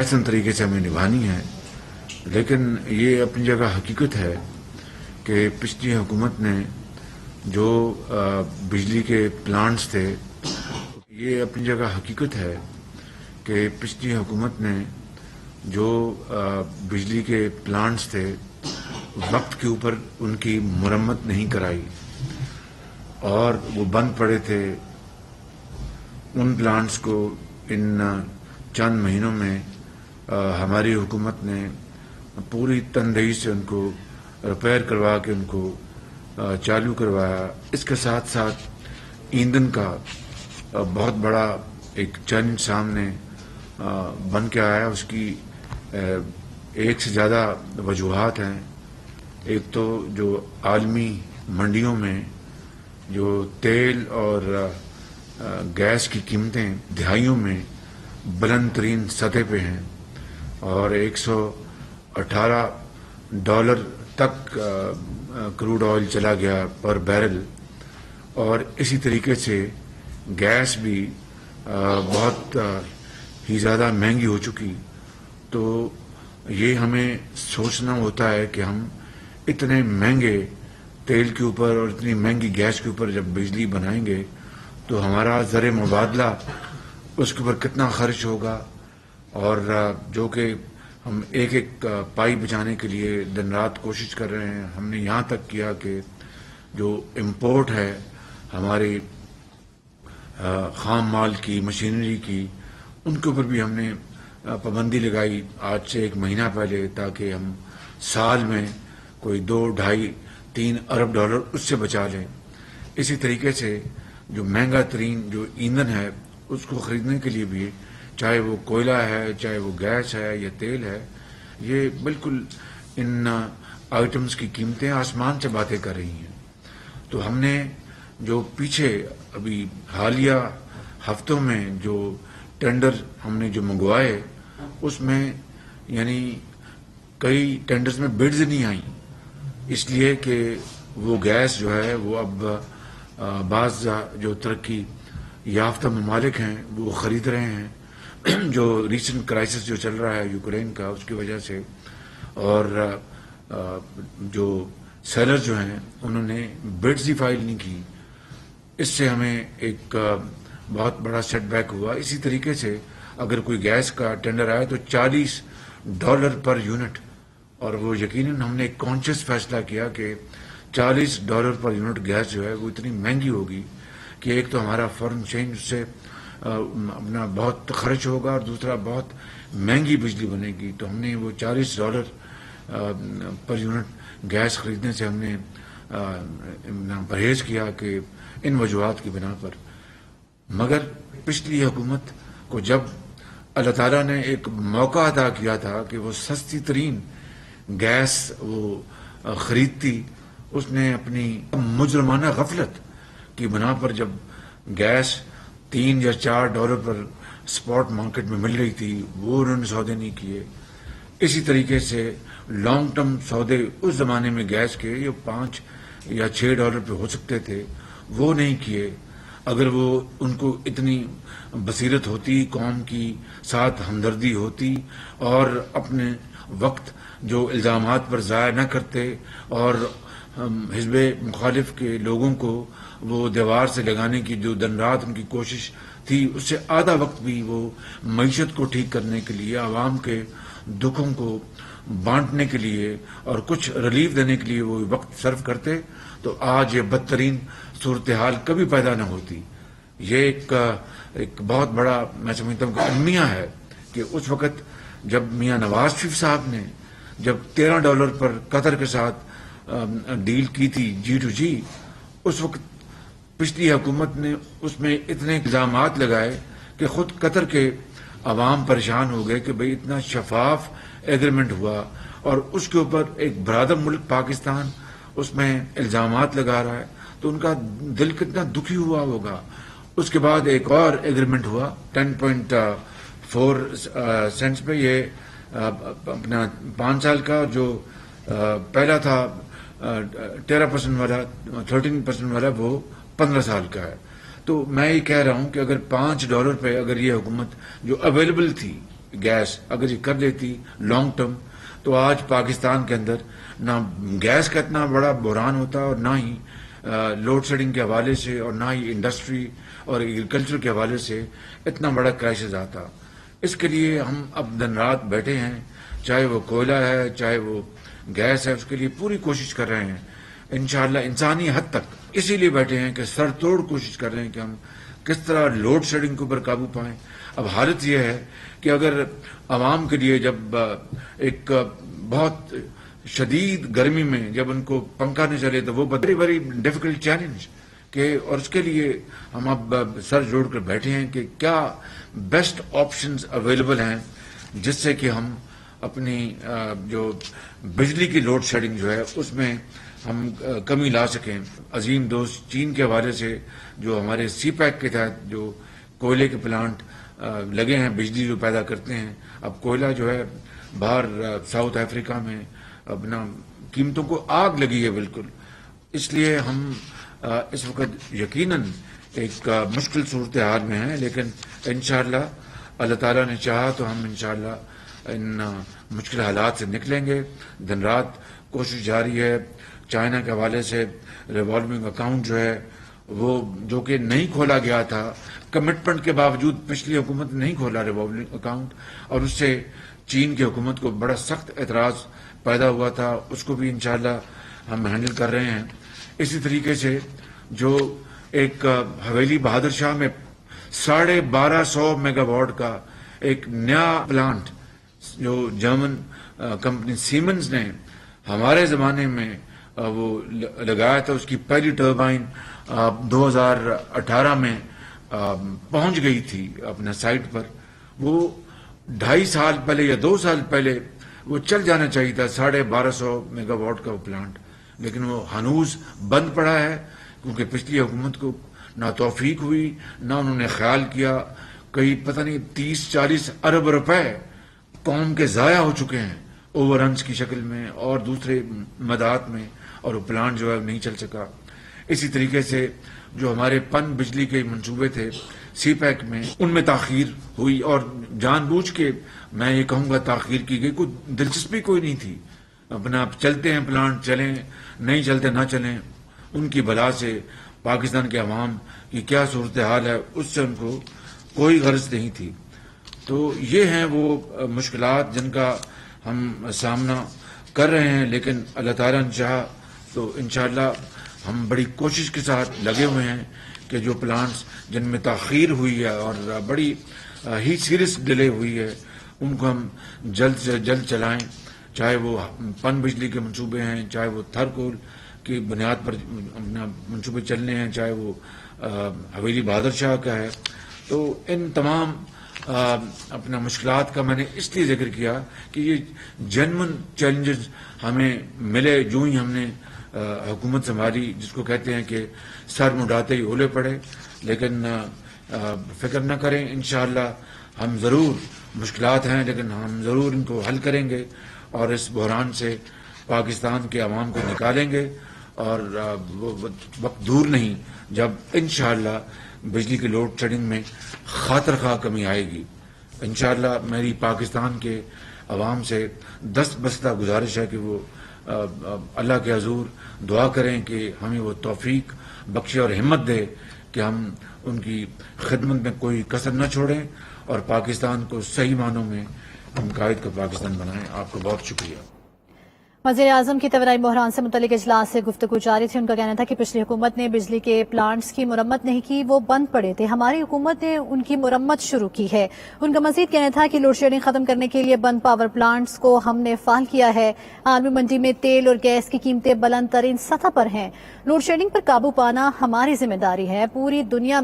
احسن طریقے سے ہمیں نبھانی ہے، لیکن یہ اپنی جگہ حقیقت ہے کہ پچھلی حکومت نے جو بجلی کے پلانٹس تھے، یہ اپنی جگہ حقیقت ہے کہ پچھلی حکومت نے جو بجلی کے پلانٹس تھے وقت کے اوپر ان کی مرمت نہیں کرائی اور وہ بند پڑے تھے۔ ان پلانٹس کو ان چند مہینوں میں ہماری حکومت نے پوری تندہی سے ان کو ریپیئر کروا کے ان کو چالو کروایا۔ اس کے ساتھ ساتھ ایندھن کا بہت بڑا ایک چیلنج سامنے بن کے آیا۔ اس کی ایک سے زیادہ وجوہات ہیں۔ ایک تو جو عالمی منڈیوں میں جو تیل اور گیس کی قیمتیں دہائیوں میں بلند ترین سطح پہ ہیں اور $118 تک کروڈ آئل چلا گیا پر بیرل، اور اسی طریقے سے گیس بھی بہت ہی زیادہ مہنگی ہو چکی۔ تو یہ ہمیں سوچنا ہوتا ہے کہ ہم اتنے مہنگے تیل کے اوپر اور اتنی مہنگی گیس کے اوپر جب بجلی بنائیں گے تو ہمارا زر مبادلہ اس کے اوپر کتنا خرچ ہوگا، اور جو کہ ہم ایک ایک پائی بچانے کے لیے دن رات کوشش کر رہے ہیں۔ ہم نے یہاں تک کیا کہ جو امپورٹ ہے ہماری خام مال کی، مشینری کی، ان کے اوپر بھی ہم نے پابندی لگائی آج سے 1 مہینہ پہلے، تاکہ ہم سال میں کوئی $2.5-3 ارب اس سے بچا لیں۔ اسی طریقے سے جو مہنگا ترین جو ایندھن ہے اس کو خریدنے کے لیے بھی، چاہے وہ کوئلہ ہے، چاہے وہ گیس ہے یا تیل ہے، یہ بالکل ان آئٹمس کی قیمتیں آسمان سے باتیں کر رہی ہیں۔ تو ہم نے جو پیچھے ابھی حالیہ ہفتوں میں جو ٹینڈر ہم نے جو منگوائے، اس میں یعنی کئی ٹینڈرز میں بڈز نہیں آئیں، اس لیے کہ وہ گیس جو ہے وہ اب بعض جو ترقی یافتہ ممالک ہیں وہ خرید رہے ہیں، جو ریسنٹ کرائسس جو چل رہا ہے یوکرین کا، اس کی وجہ سے، اور جو سیلر جو ہیں انہوں نے بڈز ہی فائل نہیں کی۔ اس سے ہمیں ایک بہت بڑا سیٹ بیک ہوا۔ اسی طریقے سے اگر کوئی گیس کا ٹینڈر آئے تو $40 پر یونٹ، اور وہ یقیناً ہم نے ایک کانشیس فیصلہ کیا کہ $40 پر یونٹ گیس جو ہے وہ اتنی مہنگی ہوگی کہ ایک تو ہمارا فورن چینج سے اپنا بہت خرچ ہوگا، اور دوسرا بہت مہنگی بجلی بنے گی۔ تو ہم نے وہ $40 پر یونٹ گیس خریدنے سے ہم نے پرہیز کیا کہ ان وجوہات کی بنا پر۔ مگر پچھلی حکومت کو جب اللہ تعالیٰ نے ایک موقع عطا کیا تھا کہ وہ سستی ترین گیس وہ خریدتی، اس نے اپنی مجرمانہ غفلت کی بنا پر جب گیس $3 یا $4 پر اسپاٹ مارکیٹ میں مل رہی تھی، وہ انہوں نے سودے نہیں کیے۔ اسی طریقے سے لانگ ٹرم سودے اس زمانے میں گیس کے یہ $5 یا $6 پہ ہو سکتے تھے، وہ نہیں کیے۔ اگر وہ ان کو اتنی بصیرت ہوتی، قوم کی ساتھ ہمدردی ہوتی، اور اپنے وقت جو الزامات پر ضائع نہ کرتے، اور حزب مخالف کے لوگوں کو وہ دیوار سے لگانے کی جو دن رات ان کی کوشش تھی، اس سے آدھا وقت بھی وہ معیشت کو ٹھیک کرنے کے لیے، عوام کے دکھوں کو بانٹنے کے لیے اور کچھ ریلیف دینے کے لیے وہ وقت صرف کرتے، تو آج یہ بدترین صورتحال کبھی پیدا نہ ہوتی۔ یہ ایک بہت بڑا میں سمجھتا ہوں کہ المیہ ہے کہ اس وقت جب میاں نواز شریف صاحب نے جب $13 پر قطر کے ساتھ ڈیل کی تھی G2G، اس وقت پچھلی حکومت نے اس میں اتنے الزامات لگائے کہ خود قطر کے عوام پریشان ہو گئے کہ بھئی اتنا شفاف ایگریمنٹ ہوا، اور اس کے اوپر ایک برادر ملک پاکستان اس میں الزامات لگا رہا ہے، تو ان کا دل کتنا دکھی ہوا ہوگا۔ اس کے بعد ایک اور ایگریمنٹ ہوا 10.4 سینٹس پہ، یہ اپنا 5 سال کا، جو پہلا تھا 13% والا، 13% والا، وہ 15 سال کا ہے۔ تو میں یہ کہہ رہا ہوں کہ اگر $5 پہ اگر یہ حکومت جو اویلیبل تھی گیس اگر یہ کر لیتی لانگ ٹرم تو آج پاکستان کے اندر نہ گیس کا اتنا بڑا بحران ہوتا اور نہ ہی لوڈ شیڈنگ کے حوالے سے اور نہ ہی انڈسٹری اور ایگریکلچر کے حوالے سے اتنا بڑا کرائسس آتا. اس کے لیے ہم اب دن رات بیٹھے ہیں, چاہے وہ کوئلہ ہے چاہے وہ گیس ہے, اس کے لیے پوری کوشش کر رہے ہیں انشاءاللہ انسانی حد تک. اسی لیے بیٹھے ہیں کہ سر توڑ کوشش کر رہے ہیں کہ ہم کس طرح لوڈ شیڈنگ کے اوپر قابو پائیں. اب حالت یہ ہے کہ اگر عوام کے لیے جب ایک بہت شدید گرمی میں جب ان کو پنکھا نہیں چلے تو وہ ویری ڈیفیکلٹ چیلنج کہ, اور اس کے لیے ہم اب سر جوڑ کر بیٹھے ہیں کہ کیا بیسٹ آپشنز اویلیبل ہیں جس سے کہ ہم اپنی جو بجلی کی لوڈ شیڈنگ جو ہے اس میں ہم کمی لا سکیں. عظیم دوست چین کے حوالے سے جو ہمارے سی پیک کے تحت جو کوئلے کے پلانٹ لگے ہیں بجلی جو پیدا کرتے ہیں, اب کوئلہ جو ہے باہر ساؤتھ افریقہ میں اپنا قیمتوں کو آگ لگی ہے بالکل. اس لیے ہم اس وقت یقیناً ایک مشکل صورتحال میں ہیں, لیکن انشاءاللہ اللہ تعالیٰ نے چاہا تو ہم انشاءاللہ ان مشکل حالات سے نکلیں گے. دن رات کوشش جاری ہے. چائنا کے حوالے سے ریوالونگ اکاؤنٹ جو ہے وہ جو کہ نہیں کھولا گیا تھا, کمٹمنٹ کے باوجود پچھلی حکومت نے نہیں کھولا ریوالونگ اکاؤنٹ, اور اس سے چین کی حکومت کو بڑا سخت اعتراض پیدا ہوا تھا. اس کو بھی انشاءاللہ ہم ہینڈل کر رہے ہیں. اسی طریقے سے جو ایک حویلی بہادر شاہ میں 1250 میگا واٹ کا ایک نیا پلانٹ جو جرمن کمپنی سیمنز نے ہمارے زمانے میں وہ لگایا تھا, اس کی پہلی ٹربائن 2018 میں پہنچ گئی تھی اپنے سائٹ پر. وہ 2.5 سال پہلے یا 2 سال پہلے وہ چل جانا چاہیے تھا 1250 میگا واٹ کا وہ پلانٹ, لیکن وہ ہنوز بند پڑا ہے کیونکہ پچھلی حکومت کو نہ توفیق ہوئی نہ انہوں نے خیال کیا. کئی پتہ نہیں 30-40 ارب روپے قوم کے ضائع ہو چکے ہیں اوور رنز کی شکل میں اور دوسرے مدات میں, اور وہ پلانٹ جو ہے نہیں چل سکا. اسی طریقے سے جو ہمارے پن بجلی کے منصوبے تھے سی پیک میں ان میں تاخیر ہوئی, اور جان بوجھ کے میں یہ کہوں گا تاخیر کی گئی. کوئی دلچسپی کوئی نہیں تھی. اپنا چلتے ہیں پلانٹ چلیں, نہیں چلتے نہ چلیں. ان کی بلا سے پاکستان کے عوام کی کیا صورتحال ہے اس سے ان کو کوئی غرض نہیں تھی. تو یہ ہیں وہ مشکلات جن کا ہم سامنا کر رہے ہیں, لیکن اللہ تعالیٰ نے چاہا تو انشاءاللہ ہم بڑی کوشش کے ساتھ لگے ہوئے ہیں کہ جو پلانٹس جن میں تاخیر ہوئی ہے اور بڑی ہی سیریس ڈیلے ہوئی ہے ان کو ہم جلد سے جلد چلائیں. چاہے وہ پن بجلی کے منصوبے ہیں, چاہے وہ تھرکول کی بنیاد پر اپنا منصوبے چلنے ہیں, چاہے وہ حویلی بہادر شاہ کا ہے. تو ان تمام اپنا مشکلات کا میں نے اس لیے ذکر کیا کہ یہ جنمن چیلنجز ہمیں ملے جو ہی ہم نے حکومت سنبھالی, جس کو کہتے ہیں کہ سر مڈاتے ہی اولے پڑے. لیکن فکر نہ کریں, انشاءاللہ ہم ضرور مشکلات ہیں لیکن ہم ضرور ان کو حل کریں گے اور اس بحران سے پاکستان کے عوام کو نکالیں گے. اور وہ وقت دور نہیں جب انشاءاللہ بجلی کے لوڈ شیڈنگ میں خاطر خواہ کمی آئے گی. انشاءاللہ میری پاکستان کے عوام سے دست بستہ گزارش ہے کہ وہ اللہ کے حضور دعا کریں کہ ہمیں وہ توفیق بخشے اور ہمت دے کہ ہم ان کی خدمت میں کوئی کسر نہ چھوڑیں اور پاکستان کو صحیح معنوں میں ہم قائد کا پاکستان بنائیں. آپ کو بہت شکریہ. وزیر اعظم کی توانائی بحران سے متعلق اجلاس سے گفتگو جاری تھی. ان کا کہنا تھا کہ پچھلی حکومت نے بجلی کے پلانٹس کی مرمت نہیں کی, وہ بند پڑے تھے. ہماری حکومت نے ان کی مرمت شروع کی ہے. ان کا مزید کہنا تھا کہ لوڈ شیڈنگ ختم کرنے کے لیے بند پاور پلانٹس کو ہم نے فعال کیا ہے. عالمی منڈی میں تیل اور گیس کی قیمتیں بلند ترین سطح پر ہیں. لوڈ شیڈنگ پر قابو پانا ہماری ذمہ داری ہے. پوری دنیا